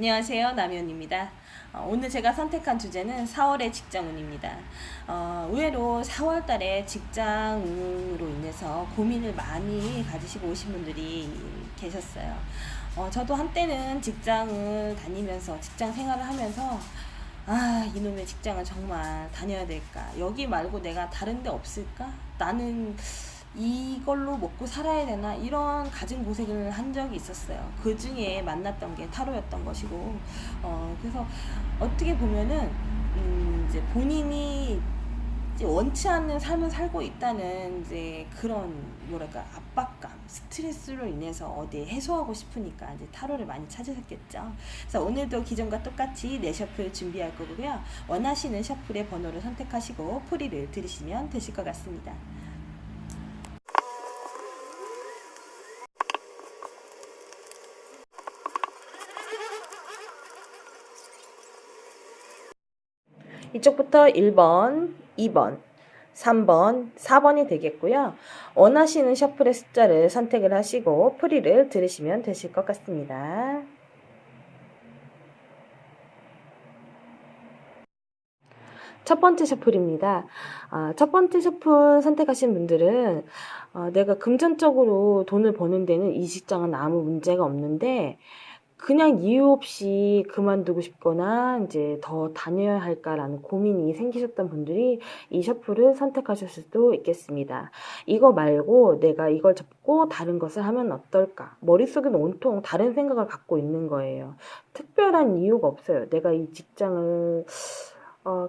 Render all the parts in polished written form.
안녕하세요. 남현입니다. 오늘 제가 선택한 주제는 4월의 직장운입니다. 의외로 4월 달에 직장운으로 인해서 고민을 많이 가지시고 오신 분들이 계셨어요. 저도 한때는 직장을 다니면서 직장 생활을 하면서 이놈의 직장을 정말 다녀야 될까? 여기 말고 내가 다른 데 없을까? 나는 이걸로 먹고 살아야 되나 이런 가진 고생을 한 적이 있었어요. 그 중에 만났던 게 타로였던 것이고, 그래서 어떻게 보면은 이제 본인이 이제 원치 않는 삶을 살고 있다는 이제 그런 뭐랄까 압박감, 스트레스로 인해서 어디에 해소하고 싶으니까 이제 타로를 많이 찾으셨겠죠. 그래서 오늘도 기존과 똑같이 네 셔플 준비할 거고요. 원하시는 셔플의 번호를 선택하시고 풀이를 들으시면 되실 것 같습니다. 이쪽부터 1번, 2번, 3번, 4번이 되겠고요. 원하시는 셔플의 숫자를 선택을 하시고 풀이를 들으시면 되실 것 같습니다. 첫 번째 셔플입니다. 첫 번째 셔플 선택하신 분들은 내가 금전적으로 돈을 버는 데는 이 직장은 아무 문제가 없는데 그냥 이유 없이 그만두고 싶거나 이제 더 다녀야 할까라는 고민이 생기셨던 분들이 이 셔플을 선택하실 수도 있겠습니다. 이거 말고 내가 이걸 접고 다른 것을 하면 어떨까? 머릿속에는 온통 다른 생각을 갖고 있는 거예요. 특별한 이유가 없어요. 내가 이 직장을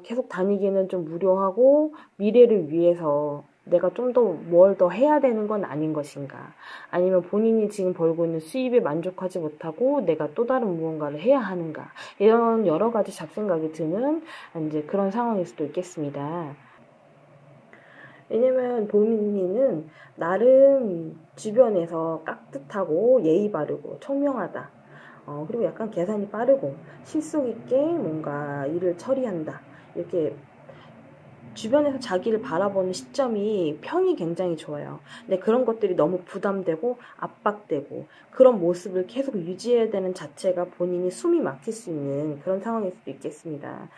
계속 다니기는 좀 무료하고 미래를 위해서 내가 좀 더 뭘 더 해야 되는 건 아닌 것인가? 아니면 본인이 지금 벌고 있는 수입에 만족하지 못하고 내가 또 다른 무언가를 해야 하는가? 이런 여러 가지 잡생각이 드는 이제 그런 상황일 수도 있겠습니다. 왜냐면 본인은 나름 주변에서 깍듯하고 예의 바르고 청명하다. 그리고 약간 계산이 빠르고 실속 있게 뭔가 일을 처리한다. 이렇게 주변에서 자기를 바라보는 시점이 평이 굉장히 좋아요. 근데 그런 것들이 너무 부담되고 압박되고 그런 모습을 계속 유지해야 되는 자체가 본인이 숨이 막힐 수 있는 그런 상황일 수도 있겠습니다.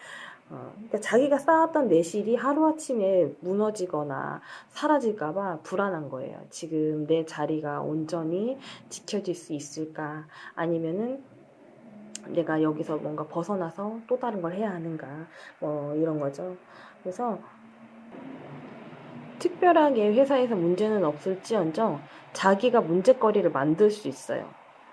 그러니까 자기가 쌓았던 내실이 하루아침에 무너지거나 사라질까봐 불안한 거예요. 지금 내 자리가 온전히 지켜질 수 있을까? 아니면은 내가 여기서 뭔가 벗어나서 또 다른 걸 해야 하는가? 이런 거죠. 그래서 특별하게 회사에서 문제는 없을지언정 자기가 문제거리를 만들 수 있어요.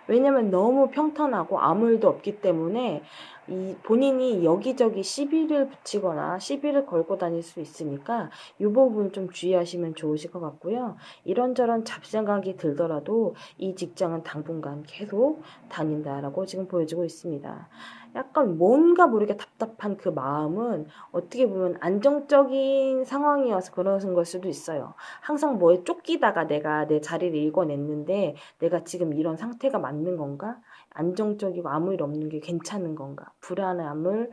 왜냐면 너무 평탄하고 아무 일도 없기 때문에 이 본인이 여기저기 시비를 붙이거나 시비를 걸고 다닐 수 있으니까 이 부분 좀 주의하시면 좋으실 것 같고요. 이런저런 잡생각이 들더라도 이 직장은 당분간 계속 다닌다라고 지금 보여지고 있습니다. 약간 뭔가 모르게 답답한 그 마음은 어떻게 보면 안정적인 상황이어서 그러는 걸 수도 있어요. 항상 뭐에 쫓기다가 내가 내 자리를 읽어냈는데 내가 지금 이런 상태가 맞는 건가? 안정적이고 아무 일 없는 게 괜찮은 건가? 불안함을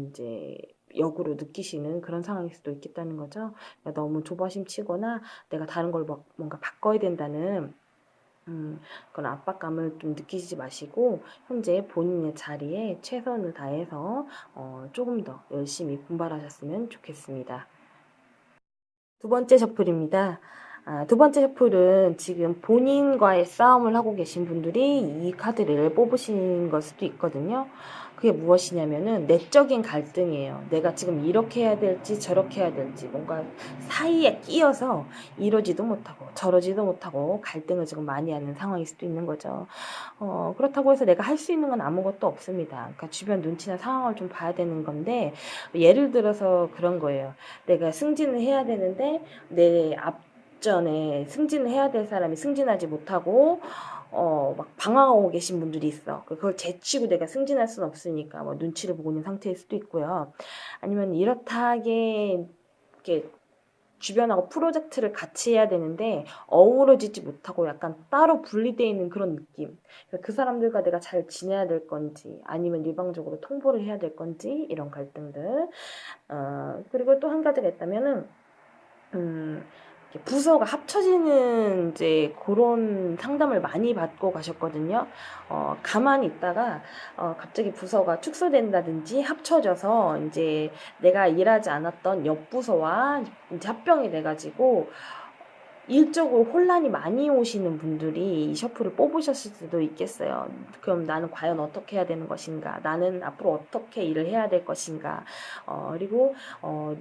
이제 역으로 느끼시는 그런 상황일 수도 있겠다는 거죠. 그러니까 너무 조바심 치거나 내가 다른 걸 뭔가 바꿔야 된다는 그런 압박감을 좀 느끼지 마시고 현재 본인의 자리에 최선을 다해서 조금 더 열심히 분발하셨으면 좋겠습니다. 두 번째 셔플입니다. 두 번째 셔플은 지금 본인과의 싸움을 하고 계신 분들이 이 카드를 뽑으신 걸 수도 있거든요. 그게 무엇이냐면은 내적인 갈등이에요. 내가 지금 이렇게 해야 될지 저렇게 해야 될지 뭔가 사이에 끼어서 이러지도 못하고 저러지도 못하고 갈등을 지금 많이 하는 상황일 수도 있는 거죠. 그렇다고 해서 내가 할 수 있는 건 아무것도 없습니다. 그러니까 주변 눈치나 상황을 좀 봐야 되는 건데 예를 들어서 그런 거예요. 내가 승진을 해야 되는데 내 앞전에 승진을 해야 될 사람이 승진하지 못하고 막 방황하고 계신 분들이 있어. 그걸 제치고 내가 승진할 수는 없으니까 뭐 눈치를 보고 있는 상태일 수도 있고요. 아니면 이렇다하게 이렇게 주변하고 프로젝트를 같이 해야 되는데 어우러지지 못하고 약간 따로 분리되어 있는 그런 느낌. 그 사람들과 내가 잘 지내야 될 건지 아니면 일방적으로 통보를 해야 될 건지 이런 갈등들. 그리고 또 한 가지가 있다면은 음, 부서가 합쳐지는 이제 그런 상담을 많이 받고 가셨거든요. 가만히 있다가 갑자기 부서가 축소된다든지 합쳐져서 이제 내가 일하지 않았던 옆 부서와 이제 합병이 돼가지고 일적으로 혼란이 많이 오시는 분들이 이 셔플을 뽑으셨을 수도 있겠어요. 그럼 나는 과연 어떻게 해야 되는 것인가? 나는 앞으로 어떻게 일을 해야 될 것인가? 그리고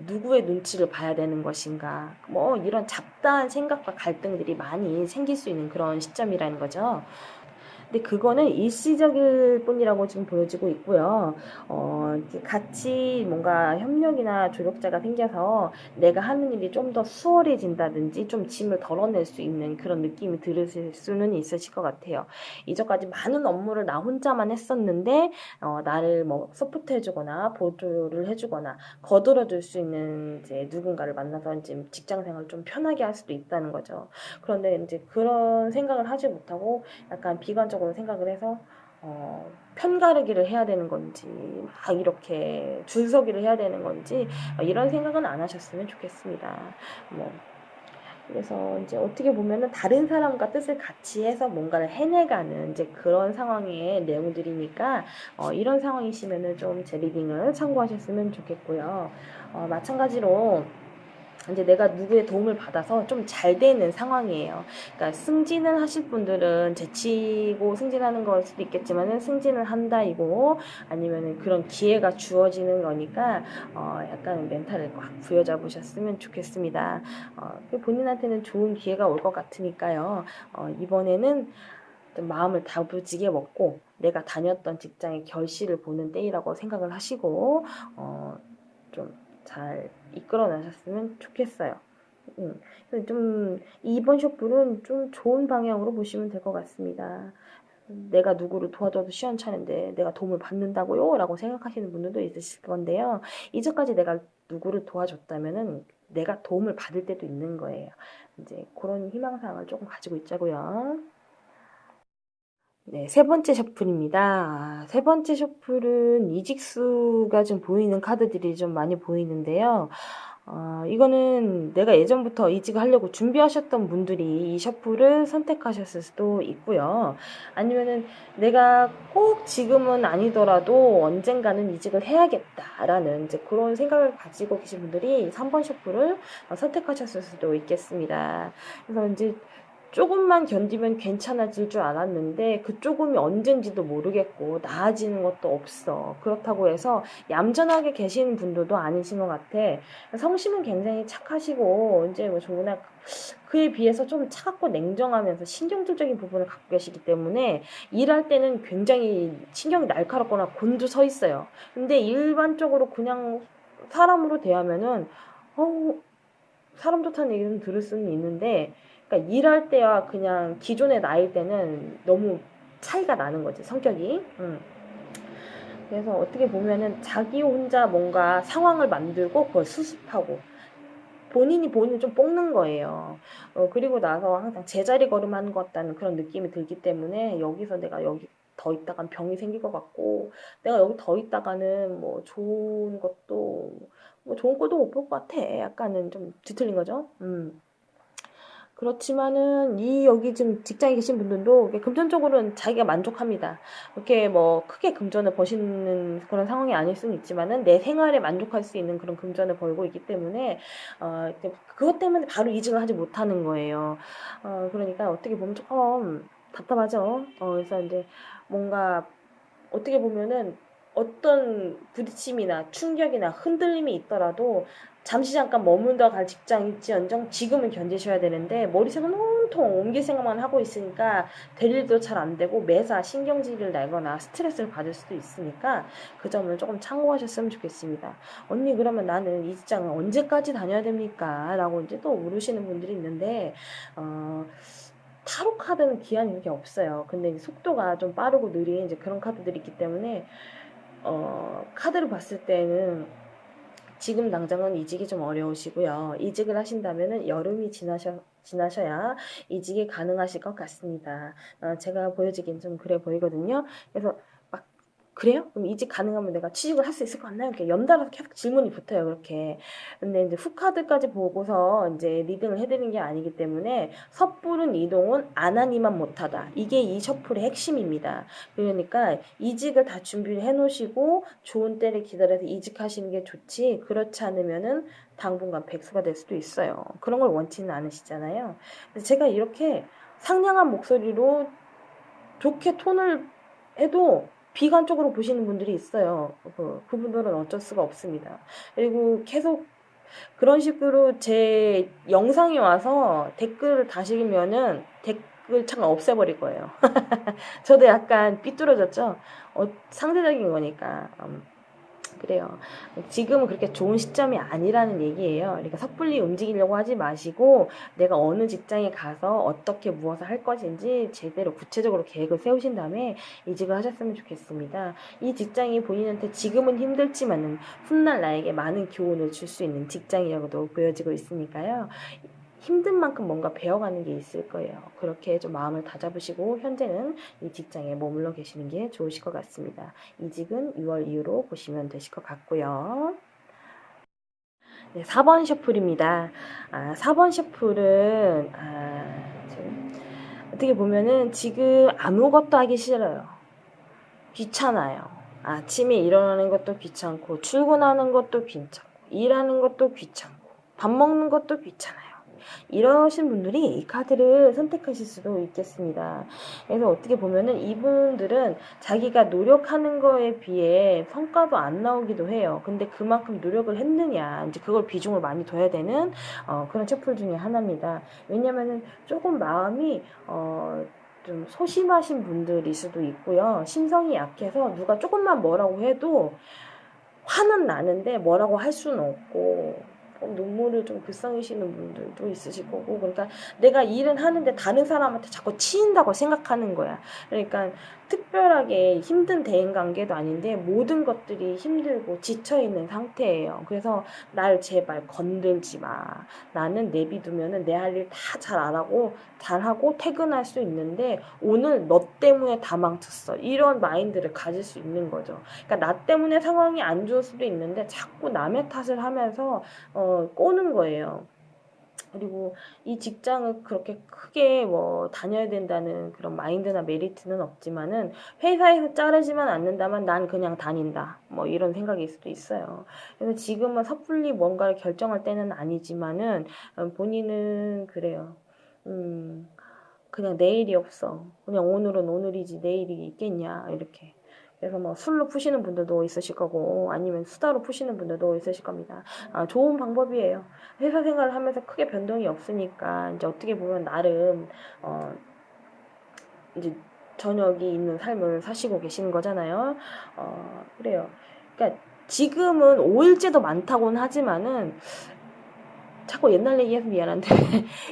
누구의 눈치를 봐야 되는 것인가? 뭐 이런 잡다한 생각과 갈등들이 많이 생길 수 있는 그런 시점이라는 거죠. 근데 그거는 일시적일 뿐이라고 지금 보여지고 있고요. 같이 뭔가 협력이나 조력자가 생겨서 내가 하는 일이 좀 더 수월해진다든지 좀 짐을 덜어낼 수 있는 그런 느낌이 들으실 수는 있으실 것 같아요. 이전까지 많은 업무를 나 혼자만 했었는데 나를 뭐 서포트해주거나 보조를 해주거나 거들어줄 수 있는 이제 누군가를 만나서 이제 직장 생활을 좀 편하게 할 수도 있다는 거죠. 그런데 이제 그런 생각을 하지 못하고 약간 비관적으로 생각을 해서 편가르기를 해야 되는 건지 막 이렇게 줄서기를 해야 되는 건지 이런 생각은 안 하셨으면 좋겠습니다. 뭐 그래서 이제 어떻게 보면은 다른 사람과 뜻을 같이 해서 뭔가를 해내가는 이제 그런 상황의 내용들이니까 이런 상황이시면은 좀 제 리딩을 참고하셨으면 좋겠고요. 마찬가지로 이제 내가 누구의 도움을 받아서 좀 잘 되는 상황이에요. 그러니까 승진을 하실 분들은 제치고 승진하는 걸 수도 있겠지만은 승진을 한다이고 아니면은 그런 기회가 주어지는 거니까 약간 멘탈을 꽉 부여잡으셨으면 좋겠습니다. 본인한테는 좋은 기회가 올 것 같으니까요. 이번에는 좀 마음을 다부지게 먹고 내가 다녔던 직장의 결실을 보는 때이라고 생각을 하시고 좀 잘 이끌어 나셨으면 좋겠어요. 좀 이번 셔플은 좀 좋은 방향으로 보시면 될 것 같습니다. 내가 누구를 도와줘도 시원찮은데 내가 도움을 받는다고요? 라고 생각하시는 분들도 있으실 건데요. 이전까지 내가 누구를 도와줬다면은 내가 도움을 받을 때도 있는 거예요. 이제 그런 희망사항을 조금 가지고 있자고요. 네, 세 번째 셔플입니다. 세 번째 셔플은 이직수가 좀 보이는 카드들이 좀 많이 보이는데요. 이거는 내가 예전부터 이직을 하려고 준비하셨던 분들이 이 셔플을 선택하셨을 수도 있고요. 아니면은 내가 꼭 지금은 아니더라도 언젠가는 이직을 해야겠다라는 이제 그런 생각을 가지고 계신 분들이 3번 셔플을 선택하셨을 수도 있겠습니다. 그래서 이제 조금만 견디면 괜찮아질 줄 알았는데 그 조금이 언젠지도 모르겠고 나아지는 것도 없어. 그렇다고 해서 얌전하게 계시는 분들도 아니신 것 같아. 성심은 굉장히 착하시고 이제 뭐 좋으나 그에 비해서 좀 차갑고 냉정하면서 신경질적인 부분을 갖고 계시기 때문에 일할 때는 굉장히 신경이 날카롭거나 곤두서 있어요. 근데 일반적으로 그냥 사람으로 대하면은 사람 좋다는 얘기는 들을 수는 있는데 그러니까 일할 때와 그냥 기존의 나일 때는 너무 차이가 나는 거지 성격이. 그래서 어떻게 보면은 자기 혼자 뭔가 상황을 만들고 그걸 수습하고 본인이 본인을 좀 볶는 거예요. 그리고 나서 항상 제자리 걸음하는 것 같다는 그런 느낌이 들기 때문에 여기서 내가 여기 더 있다간 병이 생길 것 같고 내가 여기 더 있다가는 뭐 좋은 것도 뭐 좋은 꼴도 못 볼 것 같아. 약간은 좀 뒤틀린 거죠. 그렇지만은 여기 지금 직장에 계신 분들도 금전적으로는 자기가 만족합니다. 이렇게 뭐 크게 금전을 버시는 그런 상황이 아닐 수는 있지만은 내 생활에 만족할 수 있는 그런 금전을 벌고 있기 때문에 그것 때문에 바로 이직을 하지 못하는 거예요. 그러니까 어떻게 보면 조금 답답하죠. 그래서 이제 뭔가 어떻게 보면은 어떤 부딪힘이나 충격이나 흔들림이 있더라도 잠시 잠깐 머물다 갈 직장일지언정 지금은 견디셔야 되는데 머리색은 온통 옮길 생각만 하고 있으니까 될 일도 잘 안 되고 매사 신경질을 내거나 스트레스를 받을 수도 있으니까 그 점을 조금 참고하셨으면 좋겠습니다. 언니 그러면 나는 이 직장을 언제까지 다녀야 됩니까? 라고 이제 또 물으시는 분들이 있는데 타로 카드는 기한이 그렇게 없어요. 근데 이제 속도가 좀 빠르고 느린 이제 그런 카드들이 있기 때문에 카드를 봤을 때는 지금 당장은 이직이 좀 어려우시고요. 이직을 하신다면은 여름이 지나셔야 이직이 가능하실 것 같습니다. 제가 보여지긴 좀 그래 보이거든요. 그래서 막 그래요? 그럼 이직 가능하면 내가 취직을 할 수 있을 것 같나요? 이렇게 연달아서 계속 질문이 붙어요, 그렇게. 근데 이제 후카드까지 보고서 이제 리딩을 해드리는 게 아니기 때문에 섣부른 이동은 안하니만 못하다. 이게 이 셔플의 핵심입니다. 그러니까 이직을 다 준비를 해놓으시고 좋은 때를 기다려서 이직하시는 게 좋지, 그렇지 않으면은 당분간 백수가 될 수도 있어요. 그런 걸 원치는 않으시잖아요. 그래서 제가 이렇게 상냥한 목소리로 좋게 톤을 해도 비관적으로 보시는 분들이 있어요. 그분들은 어쩔 수가 없습니다. 그리고 계속 그런 식으로 제 영상이 와서 댓글을 다시면은 댓글창 없애버릴 거예요. 저도 약간 삐뚤어졌죠? 상대적인 거니까. 그래요. 지금은 그렇게 좋은 시점이 아니라는 얘기예요. 그러니까 섣불리 움직이려고 하지 마시고 내가 어느 직장에 가서 어떻게 무엇을 할 것인지 제대로 구체적으로 계획을 세우신 다음에 이직을 하셨으면 좋겠습니다. 이 직장이 본인한테 지금은 힘들지만은 훗날 나에게 많은 교훈을 줄 수 있는 직장이라고도 보여지고 있으니까요. 힘든 만큼 뭔가 배워가는 게 있을 거예요. 그렇게 좀 마음을 다잡으시고 현재는 이 직장에 머물러 계시는 게 좋으실 것 같습니다. 이직은 6월 이후로 보시면 되실 것 같고요. 네, 4번 셔플입니다. 4번 셔플은 어떻게 보면은 지금 아무것도 하기 싫어요. 귀찮아요. 아침에 일어나는 것도 귀찮고 출근하는 것도 귀찮고 일하는 것도 귀찮고 밥 먹는 것도 귀찮아요. 이러신 분들이 이 카드를 선택하실 수도 있겠습니다. 그래서 어떻게 보면은 이분들은 자기가 노력하는 거에 비해 성과도 안 나오기도 해요. 근데 그만큼 노력을 했느냐, 이제 그걸 비중을 많이 둬야 되는 그런 책 중에 하나입니다. 왜냐면은 조금 마음이 좀 소심하신 분들일 수도 있고요. 심성이 약해서 누가 조금만 뭐라고 해도 화는 나는데 뭐라고 할 수는 없고 눈물을 좀 글썽이시는 분들도 있으실 거고, 그러니까 내가 일은 하는데 다른 사람한테 자꾸 치인다고 생각하는 거야. 그러니까 특별하게 힘든 대인관계도 아닌데 모든 것들이 힘들고 지쳐있는 상태예요. 그래서 날 제발 건들지 마. 나는 내비두면은 내 할 일 다 잘 안 하고 잘하고 퇴근할 수 있는데 오늘 너 때문에 다 망쳤어. 이런 마인드를 가질 수 있는 거죠. 그러니까 나 때문에 상황이 안 좋을 수도 있는데 자꾸 남의 탓을 하면서 꼬는 거예요. 그리고 이 직장을 그렇게 크게 뭐 다녀야 된다는 그런 마인드나 메리트는 없지만은 회사에서 자르지만 않는다면 난 그냥 다닌다. 뭐 이런 생각일 수도 있어요. 그래서 지금은 섣불리 뭔가를 결정할 때는 아니지만은 본인은 그래요. 그냥 내일이 없어. 그냥 오늘은 오늘이지 내일이 있겠냐 이렇게. 그래서 뭐 술로 푸시는 분들도 있으실 거고 아니면 수다로 푸시는 분들도 있으실 겁니다. 좋은 방법이에요. 회사 생활을 하면서 크게 변동이 없으니까 이제 어떻게 보면 나름 이제 저녁이 있는 삶을 사시고 계시는 거잖아요. 그래요. 그러니까 지금은 5일제도 많다고는 하지만은 자꾸 옛날 얘기해서 미안한데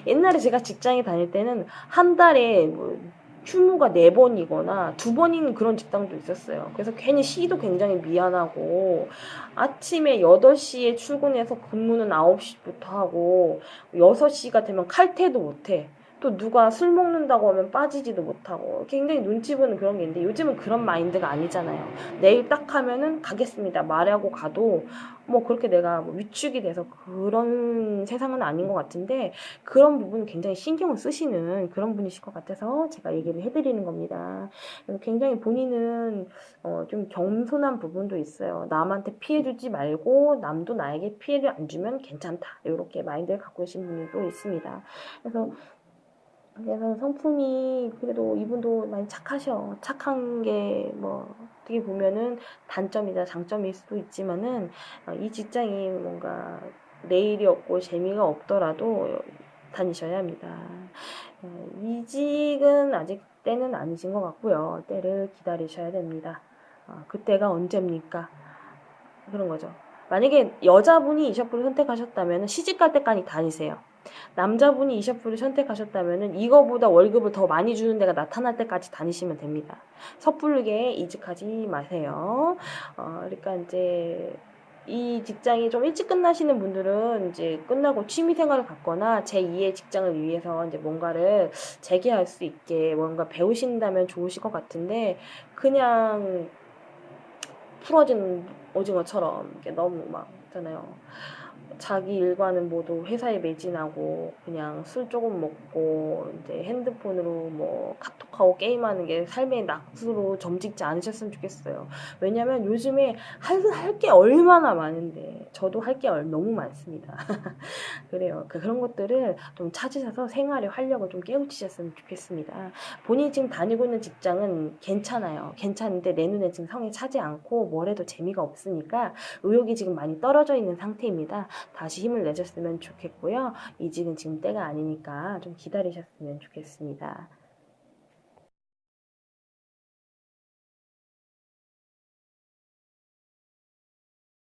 옛날에 제가 직장에 다닐 때는 한 달에 뭐 휴무가 4번이거나 2번인 그런 직장도 있었어요. 그래서 괜히 쉬기도 굉장히 미안하고 아침에 8시에 출근해서 근무는 9시부터 하고 6시가 되면 칼퇴도 못해. 또 누가 술 먹는다고 하면 빠지지도 못하고 굉장히 눈치 보는 그런 게 있는데 요즘은 그런 마인드가 아니잖아요. 내일 딱 하면은 가겠습니다 말하고 가도 뭐 그렇게 내가 뭐 위축이 돼서 그런 세상은 아닌 것 같은데 그런 부분 굉장히 신경을 쓰시는 그런 분이실 것 같아서 제가 얘기를 해드리는 겁니다. 굉장히 본인은 좀 겸손한 부분도 있어요. 남한테 피해 주지 말고 남도 나에게 피해를 안 주면 괜찮다. 이렇게 마인드를 갖고 계신 분도 있습니다. 그래서 성품이 그래도 이분도 많이 착하셔. 착한 게 뭐 어떻게 보면은 단점이자 장점일 수도 있지만은 이 직장이 뭔가 내일이 없고 재미가 없더라도 다니셔야 합니다. 이직은 아직 때는 아니신 것 같고요. 때를 기다리셔야 됩니다. 그때가 언제입니까? 그런 거죠. 만약에 여자분이 이 셔플을 선택하셨다면 시집 갈 때까지 다니세요. 남자분이 이 셔플을 선택하셨다면 이거보다 월급을 더 많이 주는 데가 나타날 때까지 다니시면 됩니다. 섣부르게 이직하지 마세요. 그러니까 이제 이 직장이 좀 일찍 끝나시는 분들은 이제 끝나고 취미생활을 갖거나 제2의 직장을 위해서 이제 뭔가를 재개할 수 있게 뭔가 배우신다면 좋으실 것 같은데 그냥 풀어진 오징어처럼 이렇게 너무 막 있잖아요. 자기 일과는 모두 회사에 매진하고 그냥 술 조금 먹고 이제 핸드폰으로 뭐 카톡하고 게임하는 게 삶의 낙수로 점찍지 않으셨으면 좋겠어요. 왜냐면 요즘에 할 게 얼마나 많은데 저도 할 게 너무 많습니다. 그래요. 그런 것들을 좀 찾으셔서 생활의 활력을 좀 깨우치셨으면 좋겠습니다. 본인이 지금 다니고 있는 직장은 괜찮아요. 괜찮은데 내 눈에 지금 성에 차지 않고 뭘 해도 재미가 없으니까 의욕이 지금 많이 떨어져 있는 상태입니다. 다시 힘을 내셨으면 좋겠고요. 이직은 지금 때가 아니니까 좀 기다리셨으면 좋겠습니다.